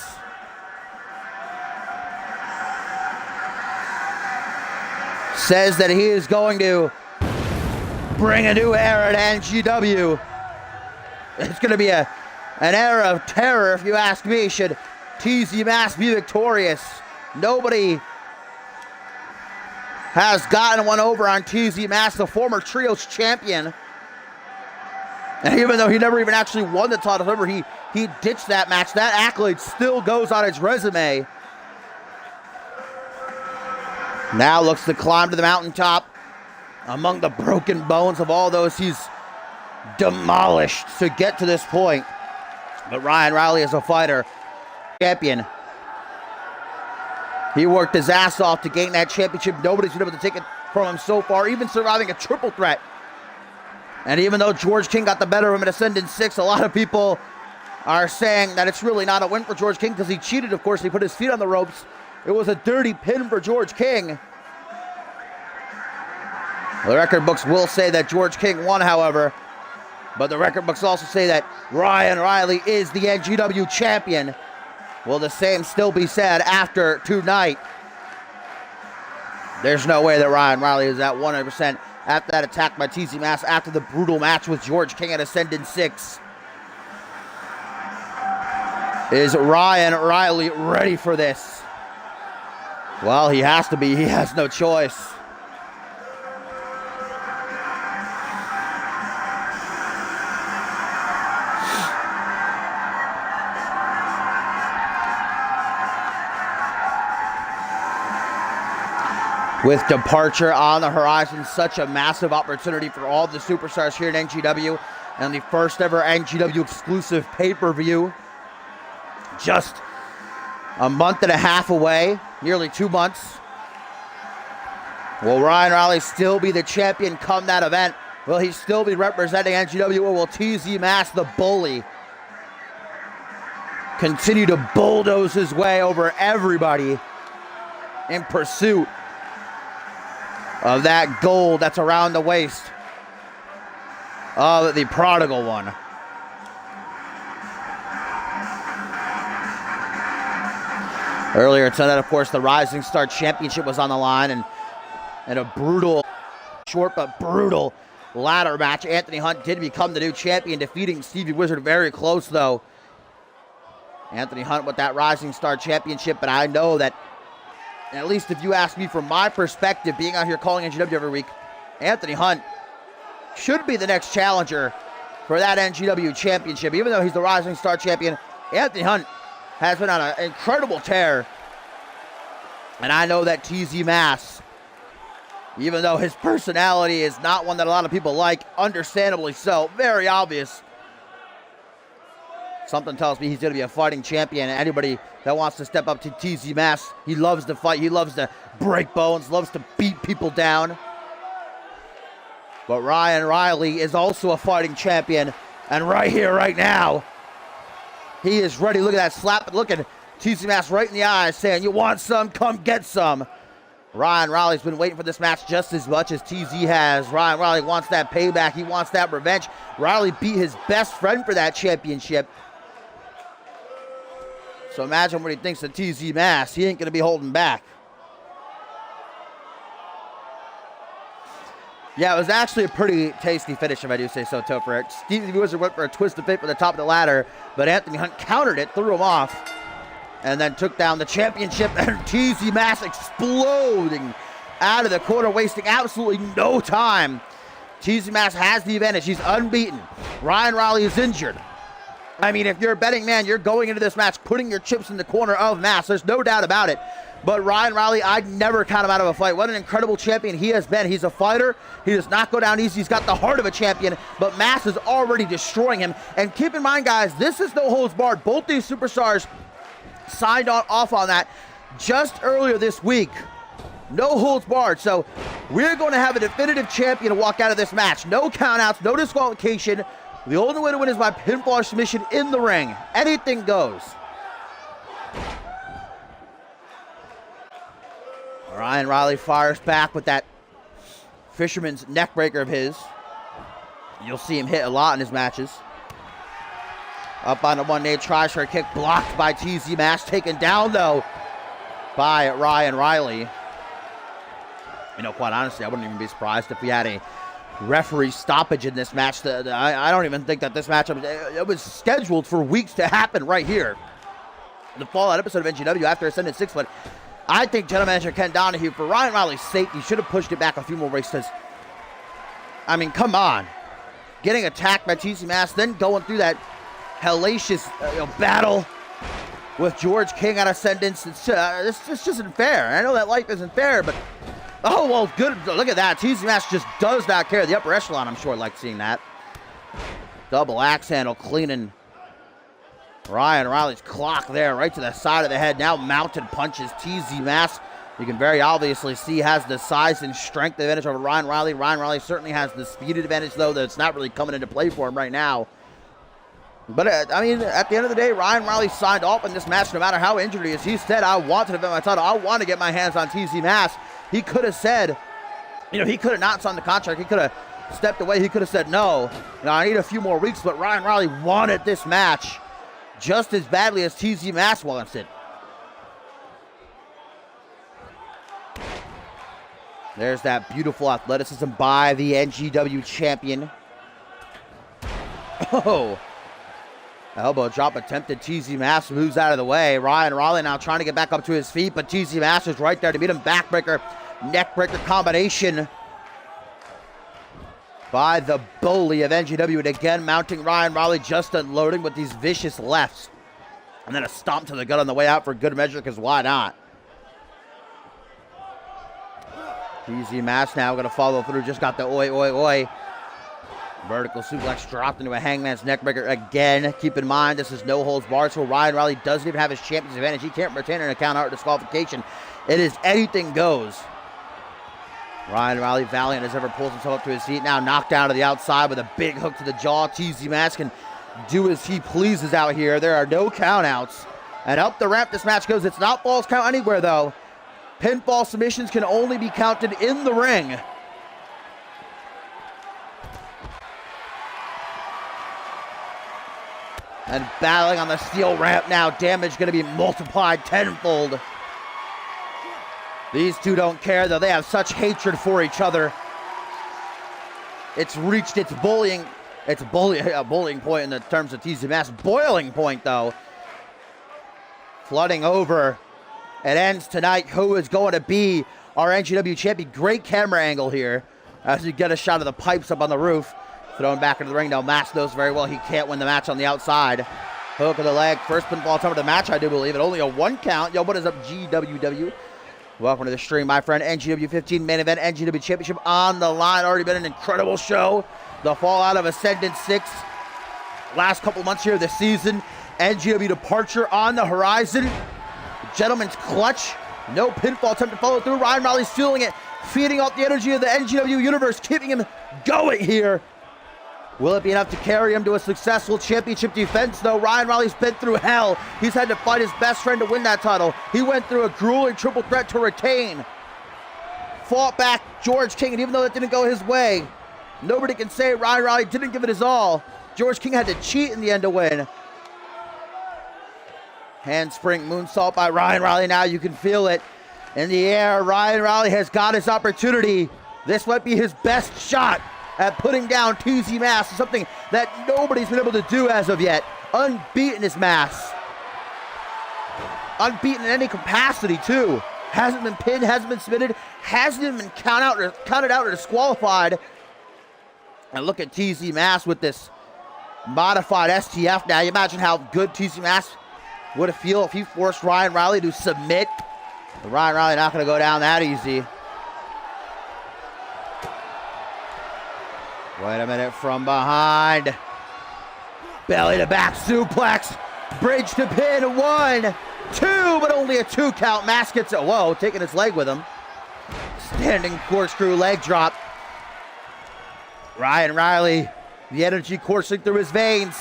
says that he is going to bring a new era to NGW. It's going to be an era of terror, if you ask me, should TZ Mass be victorious. Nobody has gotten one over on TZ Mass, the former Trios champion. And even though he never even actually won the title, remember, he ditched that match. That accolade still goes on his resume. Now looks to climb to the mountaintop among the broken bones of all those he's demolished to get to this point. But Ryan Riley is a fighter, champion. He worked his ass off to gain that championship. Nobody's been able to take it from him so far, even surviving a triple threat. And even though George King got the better of him at Ascendant 6, a lot of people are saying that it's really not a win for George King because he cheated, of course. He put his feet on the ropes. It was a dirty pin for George King. The record books will say that George King won, however. But the record books also say that Ryan Riley is the NGW champion. Will the same still be said after tonight? There's no way that Ryan Riley is at 100% after that attack by TZ Mass after the brutal match with George King at Ascendant 6. Is Ryan Riley ready for this? Well, he has to be. He has no choice. With departure on the horizon, such a massive opportunity for all the superstars here in NGW, and the first ever NGW exclusive pay-per-view. Just a month and a half away, nearly 2 months. Will Ryan Riley still be the champion come that event? Will he still be representing NGW, or will TZ Mass, the bully, continue to bulldoze his way over everybody in pursuit of that gold that's around the waist of the prodigal one? Earlier tonight, of course, the Rising Star Championship was on the line, and a brutal, short but brutal ladder match. Anthony Hunt did become the new champion, defeating Stevie Wizard very close, though. Anthony Hunt with that Rising Star Championship, but I know that, at least if you ask me from my perspective, being out here calling NGW every week, Anthony Hunt should be the next challenger for that NGW championship. Even though he's the Rising Star champion, Anthony Hunt has been on an incredible tear. And I know that TZ Mass, even though his personality is not one that a lot of people like, understandably so, very obvious, something tells me he's going to be a fighting champion. Anybody that wants to step up to TZ Mass, he loves to fight. He loves to break bones, loves to beat people down. But Ryan Riley is also a fighting champion. And right here, right now, he is ready. Look at that slap. Look at TZ Mass right in the eyes saying, "You want some? Come get some." Ryan Riley's been waiting for this match just as much as TZ has. Ryan Riley wants that payback. He wants that revenge. Riley beat his best friend for that championship. So imagine what he thinks of TZ Mass. He ain't going to be holding back. Yeah, it was actually a pretty tasty finish, if I do say so, Topher. Stevie Wizard went for a twist of fate from the top of the ladder, but Anthony Hunt countered it, threw him off, and then took down the championship, and TZ Mass exploding out of the corner, wasting absolutely no time. TZ Mass has the advantage. He's unbeaten. Ryan Riley is injured. I mean, if you're a betting man, you're going into this match putting your chips in the corner of Mass. There's no doubt about it. But Ryan Riley, I'd never count him out of a fight. What an incredible champion he has been. He's a fighter. He does not go down easy. He's got the heart of a champion, but Mass is already destroying him. And keep in mind, guys, this is no holds barred. Both these superstars signed off on that just earlier this week. No holds barred. So we're going to have a definitive champion to walk out of this match. No countouts, no disqualification. The only way to win is by pinfall or submission in the ring. Anything goes. Ryan Riley fires back with that fisherman's neck breaker of his. You'll see him hit a lot in his matches. Up on the one knee, tries for a kick, blocked by TZ Mass, taken down though by Ryan Riley. You know, quite honestly, I wouldn't even be surprised if we had a referee stoppage in this match. I don't even think that this matchup, it was scheduled for weeks to happen right here. The fallout episode of NGW after Ascendant 6, but I think General Manager Ken Donahue, for Ryan Riley's sake, he should have pushed it back a few more weeks because, I mean, come on. Getting attacked by TZ Mass, then going through that hellacious battle with George King at Ascendance. It's just isn't fair. I know that life isn't fair, but oh, well, good. Look at that. TZ Mass just does not care. The upper echelon, I'm sure, liked seeing that. Double axe handle cleaning Ryan Riley's clock there, right to the side of the head. Now mounted punches TZ Mass. You can very obviously see has the size and strength advantage over Ryan Riley. Ryan Riley certainly has the speed advantage, though, that's not really coming into play for him right now. But, I mean, at the end of the day, Ryan Riley signed off in this match no matter how injured he is. He said, I want to defend my title. I want to get my hands on TZ Mass. He could have said, he could have not signed the contract. He could have stepped away. He could have said, no, I need a few more weeks. But Ryan Riley wanted this match just as badly as TZ Mass wants it. There's that beautiful athleticism by the NGW champion. Oh, elbow drop attempted. TZ Mass moves out of the way. Ryan Riley now trying to get back up to his feet, but TZ Mass is right there to meet him. Backbreaker, neckbreaker combination by the bully of NGW. And again, mounting Ryan Riley, just unloading with these vicious lefts. And then a stomp to the gut on the way out for good measure, because why not? TZ Mass now going to follow through. Just got the oi, oi, oi. Vertical suplex dropped into a hangman's neckbreaker again. Keep in mind, this is no holds barred, so Ryan Riley doesn't even have his champion's advantage. He can't retain an account out disqualification. It is anything goes. Ryan Riley, valiant as ever, pulls himself up to his feet. Now knocked down to the outside with a big hook to the jaw. TZ Mass can do as he pleases out here. There are no countouts. And up the ramp this match goes. It's not falls count anywhere, though. Pinfall submissions can only be counted in the ring. And battling on the steel ramp now. Damage going to be multiplied tenfold. These two don't care, though. They have such hatred for each other. It's reached its bullying point in the terms of TZ Mass. Boiling point, though. Flooding over. It ends tonight. Who is going to be our NGW champion? Great camera angle here as you get a shot of the pipes up on the roof. Thrown back into the ring. Now Mass knows very well he can't win the match on the outside. Hook of the leg. First pinfall attempt of the match, I do believe. It only a 1 count. Yo, what is up, GWW? Welcome to the stream, my friend. NGW 15 main event, NGW championship on the line. Already been an incredible show. The fallout of Ascendant 6. Last couple months here of the season. NGW departure on the horizon. Gentleman's clutch. No pinfall attempt to follow through. Ryan Riley's feeling it. Feeding off the energy of the NGW universe. Keeping him going here. Will it be enough to carry him to a successful championship defense, though? Ryan Riley's been through hell. He's had to fight his best friend to win that title. He went through a grueling triple threat to retain. Fought back George King, and even though that didn't go his way, nobody can say Ryan Riley didn't give it his all. George King had to cheat in the end to win. Handspring moonsault by Ryan Riley. Now you can feel it in the air. Ryan Riley has got his opportunity. This might be his best shot at putting down TZ Mass, something that nobody's been able to do as of yet. Unbeaten is Mass. Unbeaten in any capacity, too. Hasn't been pinned, hasn't been submitted, hasn't even been counted out or disqualified. And look at TZ Mass with this modified STF. Now, you imagine how good TZ Mass would feel if he forced Ryan Riley to submit. But Ryan Riley not going to go down that easy. Wait a minute, from behind. Belly to back suplex. Bridge to pin, 1, 2, but only a 2 count. Mass gets it, whoa, taking his leg with him. Standing corkscrew leg drop. Ryan Riley, the energy coursing through his veins.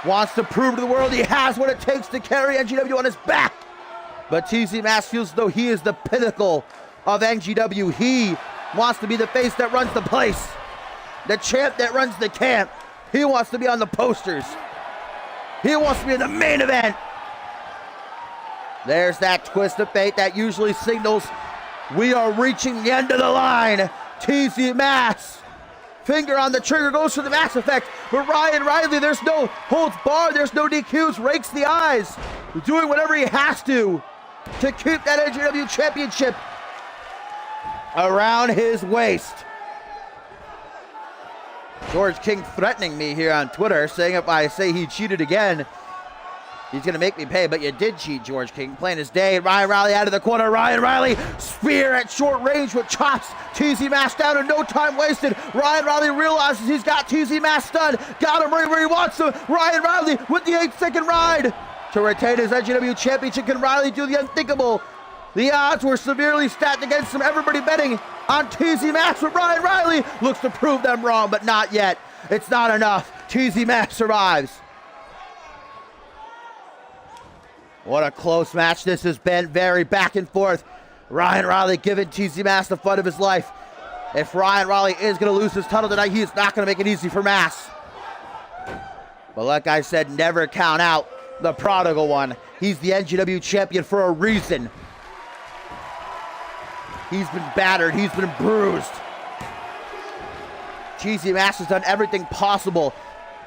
Wants to prove to the world he has what it takes to carry NGW on his back. But TZ Mass feels as though he is the pinnacle of NGW. He wants to be the face that runs the place. The champ that runs the camp. He wants to be on the posters. He wants to be in the main event. There's that twist of fate that usually signals we are reaching the end of the line. TZ Mass, finger on the trigger, goes for the Mass effect. But Ryan Riley, there's no holds barred, there's no DQs, rakes the eyes, doing whatever he has to keep that NGW championship around his waist. George King threatening me here on Twitter, saying if I say he cheated again, he's going to make me pay. But you did cheat, George King. Plain as day. Ryan Riley out of the corner. Ryan Riley, spear at short range with chops. TZ Mass down and no time wasted. Ryan Riley realizes he's got TZ Mass stunned. Got him right where he wants him. Ryan Riley with the 8-second ride to retain his NGW championship. Can Riley do the unthinkable? The odds were severely stacked against him. Everybody betting on TZ Mass, but Ryan Riley looks to prove them wrong, but not yet. It's not enough. TZ Mass survives. What a close match this has been. Very back and forth. Ryan Riley giving TZ Mass the fun of his life. If Ryan Riley is going to lose his title tonight, he is not going to make it easy for Mass. But like I said, never count out the prodigal one. He's the NGW champion for a reason. He's been battered. He's been bruised. TZ Mass has done everything possible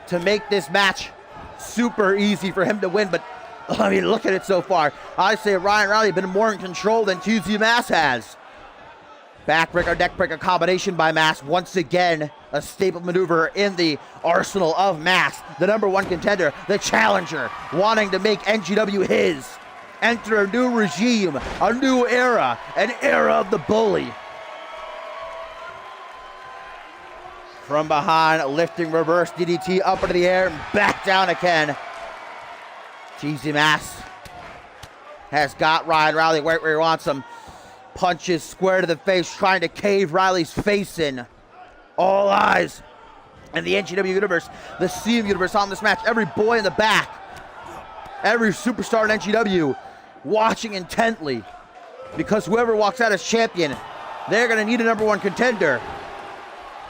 to make this match super easy for him to win. But, I mean, look at it so far. I say Ryan Riley has been more in control than TZ Mass has. Backbreaker, neckbreaker combination by Mass. Once again, a staple maneuver in the arsenal of Mass. The #1 contender, the challenger, wanting to make NGW his. Enter a new regime, a new era, an era of the bully. From behind, lifting reverse DDT up into the air and back down again. TZ Mass has got Ryan Riley right where he wants him. Punches square to the face, trying to cave Riley's face in. All eyes in the NGW universe, the CMV universe on this match. Every boy in the back, every superstar in NGW watching intently, because whoever walks out as champion, they're going to need a #1 contender.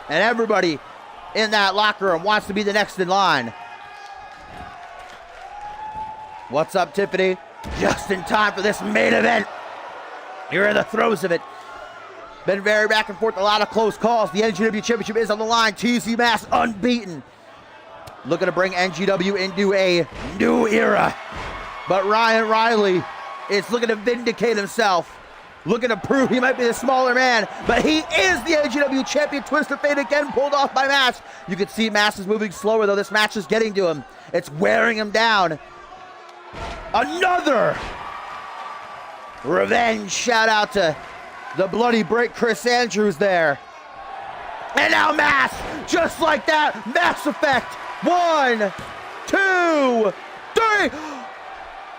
And everybody in that locker room wants to be the next in line. What's up, Tiffany? Just in time for this main event. You're in the throes of it. Been very back and forth, a lot of close calls. The NGW championship is on the line. TZ Mass unbeaten. Looking to bring NGW into a new era. But Ryan Riley is looking to vindicate himself. Looking to prove he might be the smaller man. But he is the NGW champion. Twist of fate again pulled off by Mass. You can see Mass is moving slower, though. This match is getting to him. It's wearing him down. Another revenge shout out to the bloody break Chris Andrews there. And now Mass, just like that, Mass effect. 1, 2, 3.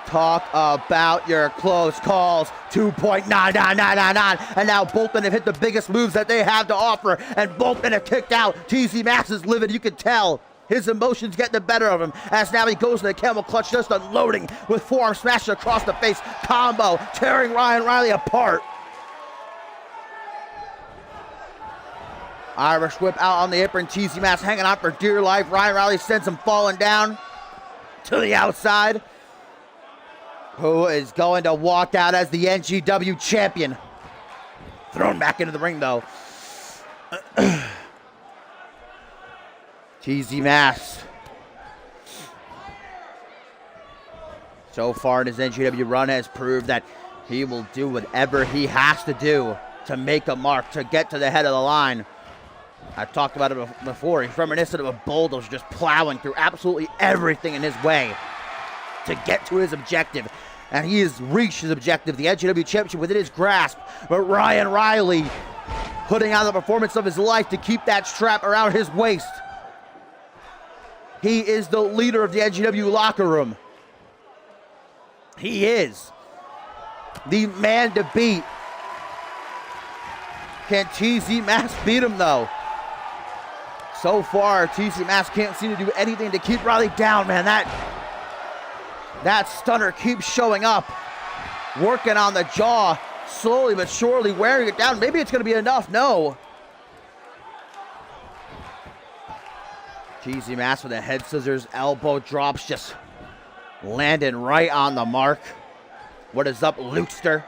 Talk about your close calls. 2.99999. And now both men have hit the biggest moves that they have to offer. And both men have kicked out. TZ Mass is livid. You can tell his emotions getting the better of him as now he goes to the camel clutch, just unloading with forearm smash across the face. Combo tearing Ryan Riley apart. Irish whip out on the apron. TZ Mass hanging on for dear life. Ryan Riley sends him falling down to the outside. Who is going to walk out as the NGW champion? Thrown back into the ring, though. TZ Mask. So far in his NGW run has proved that he will do whatever he has to do to make a mark, to get to the head of the line. I talked about it before. He's reminiscent of a bulldozer just plowing through absolutely everything in his way to get to his objective. And he has reached his objective, the NGW Championship, within his grasp. But Ryan Riley putting out the performance of his life to keep that strap around his waist. He is the leader of the NGW locker room. He is the man to beat. Can TZ Mask beat him, though? So far, TZ Mask can't seem to do anything to keep Riley down, man. That stunner keeps showing up. Working on the jaw, slowly but surely wearing it down. Maybe it's going to be enough. No. TZ Mask with the head scissors, elbow drops, just landing right on the mark. What is up, Lukester?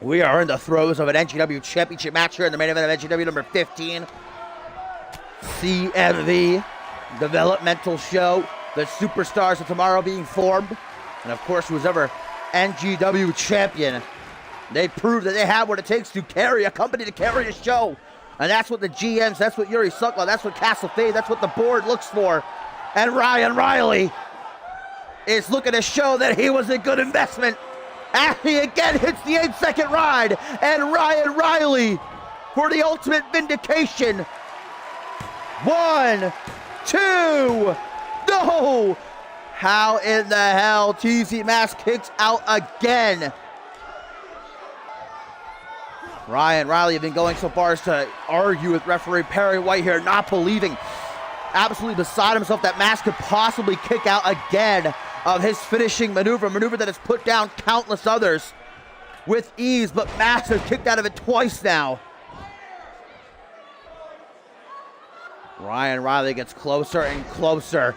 We are in the throes of an NGW Championship match here in the main event of NGW number 15. CMV, developmental show. The superstars of tomorrow being formed. And of course, who's ever NGW champion. They proved that they have what it takes to carry a company, to carry a show. And that's what the GMs, that's what Yuri Sukla, that's what Castle Fade, that's what the board looks for. And Ryan Riley is looking to show that he was a good investment. And he again hits the 8-second ride. And Ryan Riley for the ultimate vindication. 1, 2, no! How in the hell TZ Mask kicks out again? Ryan Riley even going so far as to argue with referee Perry White here, not believing, absolutely beside himself, that Mask could possibly kick out again of his finishing maneuver, a maneuver that has put down countless others with ease, but Mask has kicked out of it twice now. Ryan Riley gets closer and closer.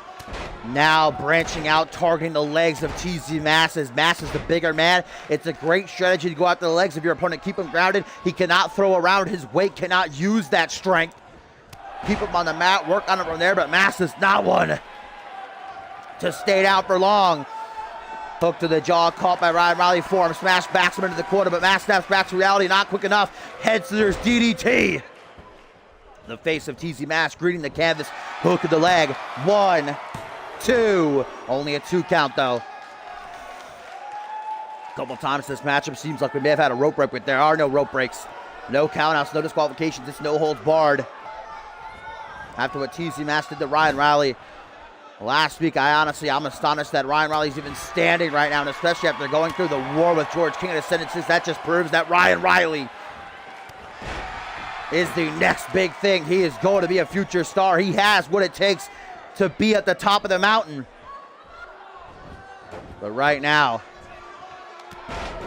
Now branching out, targeting the legs of TZ Mask, as Mask is the bigger man. It's a great strategy to go after the legs of your opponent, keep him grounded. He cannot throw around, his weight cannot use that strength. Keep him on the mat, work on it from there, but Mask is not one to stay down for long. Hook to the jaw, caught by Ryan Riley, forearm smash, backs him into the corner, but Mask snaps back to reality, not quick enough. Head scissors, DDT. The face of TZ Mask greeting the canvas, hook to the leg. 1, 2, only a 2 count though. Couple times this matchup seems like we may have had a rope break, but there are no rope breaks. No countouts, no disqualifications, it's no holds barred. After what TZ Mask did to Ryan Riley last week, I'm astonished that Ryan Riley's even standing right now, and especially after going through the war with George King and Ascendances, that just proves that Ryan Riley is the next big thing. He is going to be a future star. He has what it takes to be at the top of the mountain. But right now,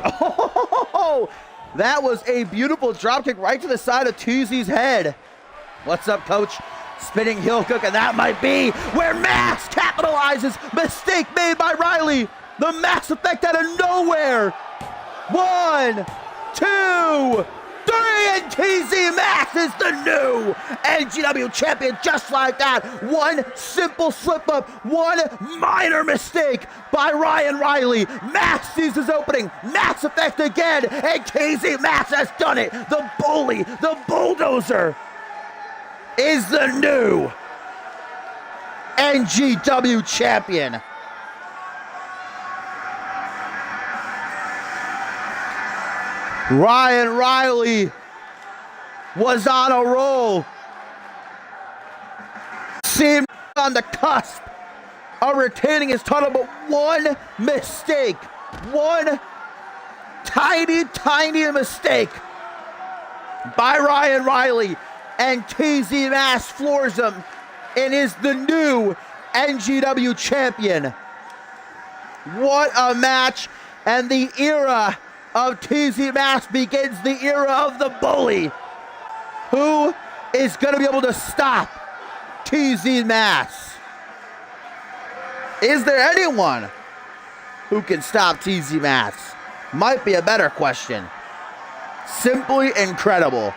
oh, that was a beautiful dropkick right to the side of TZ's head. What's up, coach? Spinning heel hook, and that might be where Mask capitalizes. Mistake made by Riley. The Mask effect out of nowhere. 1, 2, 3, and TZ Mask is the new NGW champion just like that. One simple slip-up, one minor mistake by Ryan Riley. Mask sees his opening, Mask effect again, and TZ Mask has done it. The bully, the bulldozer, is the new NGW champion. Ryan Riley was on a roll. Seemed on the cusp of retaining his title, but one mistake, one tiny mistake by Ryan Riley, and TZ Mask floors him and is the new NGW champion. What a match, and the era of TZ Mask begins, the era of the bully. Who is going to be able to stop TZ Mask? Is there anyone who can stop TZ Mask? Might be a better question. Simply incredible.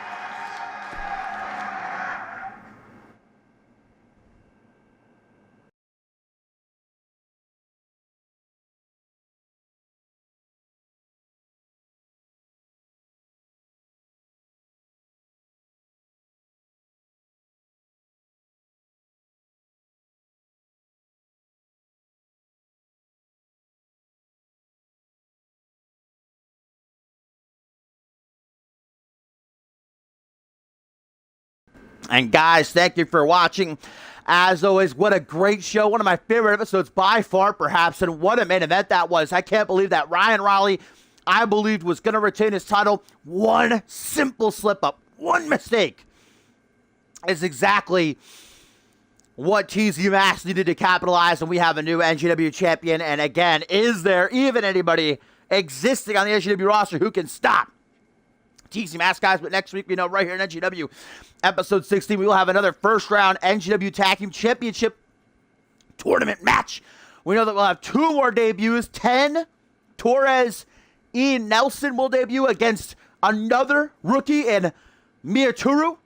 And guys, thank you for watching. As always, what a great show. One of my favorite episodes by far, perhaps. And what a main event that was. I can't believe that Ryan Raleigh, I believed, was going to retain his title. One simple slip-up, one mistake is exactly what TZ Maxx needed to capitalize. And we have a new NGW champion. And again, is there even anybody existing on the NGW roster who can stop TZ Maxx, guys? But next week, we know, right here in NGW, episode 16, we will have another first-round NGW Tag Team Championship tournament match. We know that we'll have 2 more debuts. 10, Torres, Ian Nelson will debut against another rookie in Miyaturu.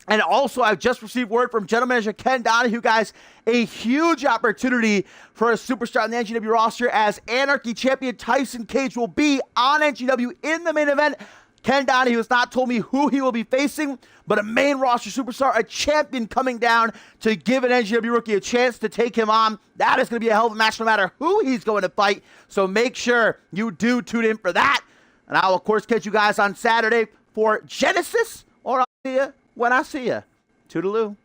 And also, I've just received word from General Manager Ken Donahue, guys, a huge opportunity for a superstar on the NGW roster, as Anarchy champion Tyson Cage will be on NGW in the main event. Ken Donahue has not told me who he will be facing, but a main roster superstar, a champion coming down to give an NGW rookie a chance to take him on. That is going to be a hell of a match no matter who he's going to fight. So make sure you do tune in for that. And I'll, of course, catch you guys on Saturday for Genesis, or I'll see you when I see you. Toodaloo.